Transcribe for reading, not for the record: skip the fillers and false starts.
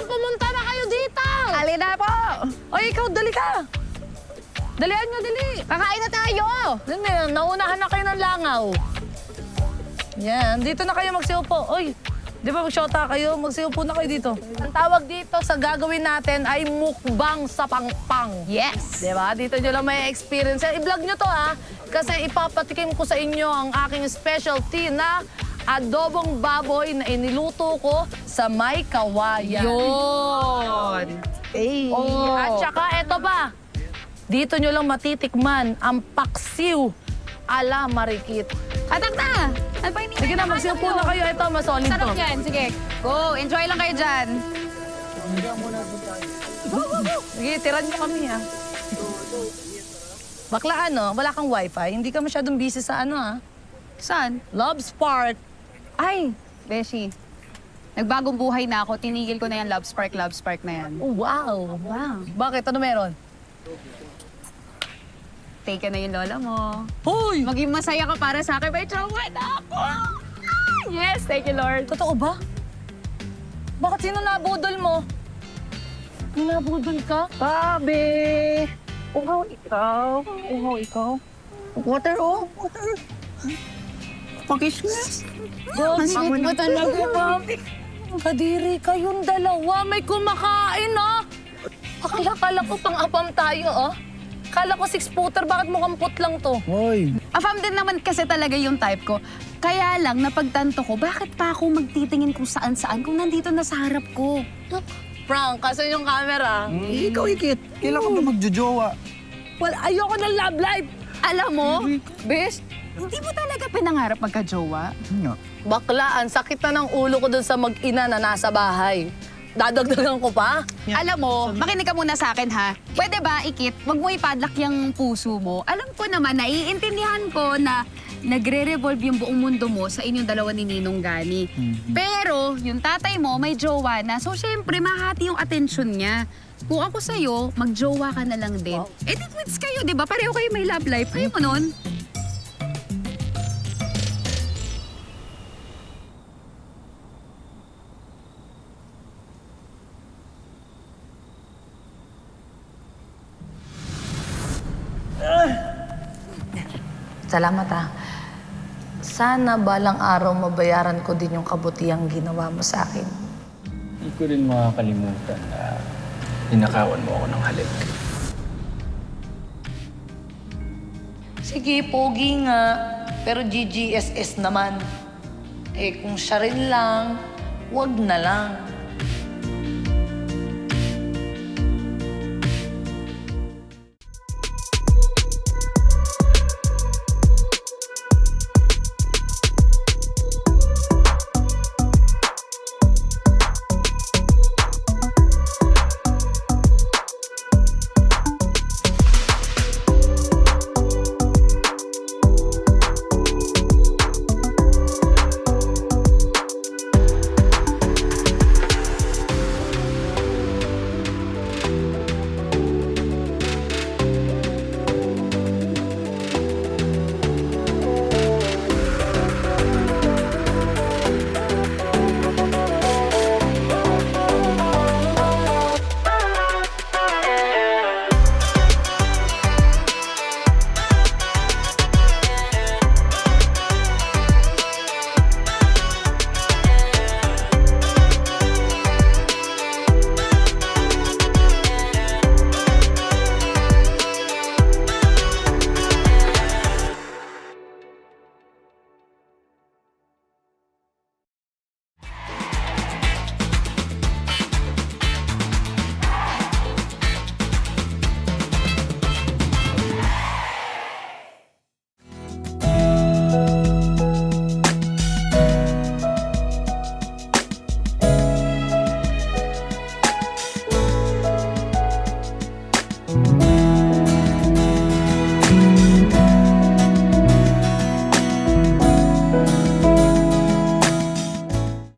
pumunta na kayo dito! Alin na po! Oy, ikaw, dali ka! Dalihan nyo, dali! Kakain na tayo! Dali, naunahan na kayo ng langaw. Yan, dito na kayo magsiupo. Oy, di ba magsyota kayo? Magsiupo na kayo dito. Ang tawag dito sa gagawin natin ay mukbang sa pangpang. Yes! Di ba? Dito nyo lang may experience. I-vlog nyo to, ha? Kasi ipapatikim ko sa inyo ang aking specialty na adobong baboy na iniluto ko sa may kawayan. Yun! Hey. At saka eto pa, dito nyo lang matitikman ang paksiw ala marikit. Atak na! Ano pa hinihintay? Sige na, magsiupo na kayo. Ito, mas solid to. Sarap yan. Sige, go. Enjoy lang kayo dyan. Sige, tiran nyo kami, ha. Bakla, ano, wala kang wifi. Hindi ka masyadong busy sa ano, ha. Saan? Love Spark. Ay, Beshi. Nagbagong buhay na ako. Tinigil ko na yan, Love Spark na yan. Oh, wow. Wow. Bakit? Ano meron? Take na yung lola mo. Hoy! Maging masaya ka para sa akin. May jowa na ako! Yes, thank you, Lord. Totoo ba? Bakit sino nabudol mo? Nabudol ka? Sabi! Uhaw ikaw. Uhaw ikaw. Water, oh. Water. Pakisnes. Ang sweet mo talaga, Mami. Kadiri kayong dalawa. May kumakain, ah. Akala ko pang-apam tayo, ah. Kala ko 6-footer. Bakit mukhang put lang to? Hoy. Afam din naman kasi talaga yung type ko. Kaya lang, napagtanto ko, bakit pa ako magtitingin kung saan-saan kung nandito na sa harap ko? Frank, kasi yung camera. Ikaw, Ikit. Kailan ka ba magjojowa? Well, ayoko ng love life. Alam mo, Bes, hindi mo talaga pinangarap magka-jowa? Nga. Bakla, ang sakit na ng ulo ko dun sa mag-ina na nasa bahay. Dadagdagan ko pa? Alam mo, makinig ka muna sa akin ha. Pwede ba, Ikit, wag mo ipadlak yung puso mo. Alam ko naman, naiintindihan ko na nagre-revolve yung buong mundo mo sa inyong dalawa ni Ninong Gani. Pero, yung tatay mo may jowa na, so syempre, mahati yung atensyon niya. Kung ako sa'yo, mag-jowa ka na lang din. Eh, di twins kayo, di ba? Pareho kayo may love life. Ayaw mo nun? Salamat, ah. Sana balang araw mabayaran ko din yung kabutihang ginawa mo sa akin. Hindi ko rin makakalimutan na ninakawan mo ako ng halik. Sige, pogi nga. Pero GGSS naman. Eh, kung siya rin lang, wag na lang.